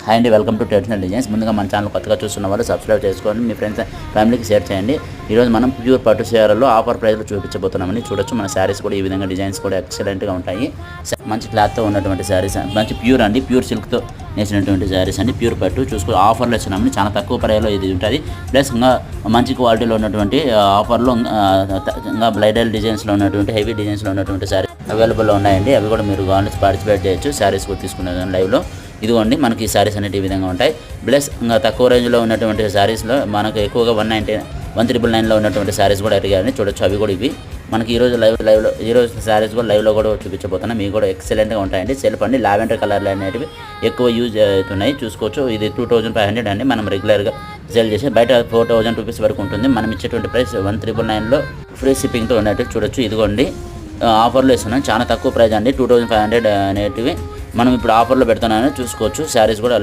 Hi అండి, welcome to traditional designs. ముందుగా మన ఛానల్ కొత్తగా చూస్తున్న వాళ్ళు సబ్స్క్రైబ్ చేసుకోండి, మీ ఫ్రెండ్స్ ఫ్యామిలీకి షేర్ చేయండి. ఈరోజు మనం ప్యూర్ పట్టు చీరల్లో ఆఫర్ ప్రైస్లో చూపించబోతున్నామని చూడొచ్చు. మన శారీస్ కూడా ఈ విధంగా డిజైన్స్ కూడా ఎక్సలెంట్గా ఉంటాయి. మంచి క్లాత్తో ఉన్నటువంటి శారీస్, మంచి ప్యూర్ అండి, ప్యూర్ సిల్క్తో నేసినటువంటి శారీస్ అండి. ప్యూర్ పట్టు చూసుకో ఆఫర్లో ఇస్తున్నామని చాలా తక్కువ ప్రైస్లో ఇది ఉంటుంది. ప్లస్ ఇంకా మంచి క్వాలిటీలో ఉన్నటువంటి ఆఫర్లో ఇంకా బ్రైడల్ డిజైన్స్లో ఉన్నటువంటి హెవీ డిజైన్స్లో ఉన్నటువంటి శారీ అవైలబుల్లో ఉన్నాయండి. అవి కూడా మీరు కావాలని పార్టిసిపేట్ చేయొచ్చు. శారీస్ కూడా తీసుకునేదాన్ని లైవ్లో. ఇదిగోండి మనకి ఈ శారీస్ అనేవి ఈ విధంగా ఉంటాయి. ప్లస్ ఇంకా తక్కువ రేంజ్లో ఉన్నటువంటి శారీస్లో మనకు ఎక్కువగా 199లో ఉన్నటువంటి శారీస్ కూడా అడిగారని చూడొచ్చు. అవి కూడా ఇవి మనకి లైవ్లో ఈరోజు శారీస్ కూడా లైవ్లో కూడా చూపించబోతున్నాం. మీకు కూడా ఎక్సలెంట్గా ఉంటాయండి. సెల్ఫ్ అండి, లావెండర్ కలర్లు అనేటివి ఎక్కువ యూజ్ అవుతున్నాయి. చూసుకోవచ్చు. ఇది 2500 అండి. మనం రెగ్యులర్గా సేల్ చేసి బయట 4000 రూపీస్ వరకు ఉంటుంది. మనం ఇచ్చేటువంటి ప్రైస్ 1999లో ఫ్రీ షిప్పింగ్తో ఉన్నట్టు చూడొచ్చు. ఇదిగోండి ఆఫర్లో ఇస్తున్నాం. చాలా తక్కువ ప్రైస్ అండి, 2500 అనేటివి మనం ఇప్పుడు ఆఫర్లో పెడుతున్నామని చూసుకోవచ్చు. శారీస్ కూడా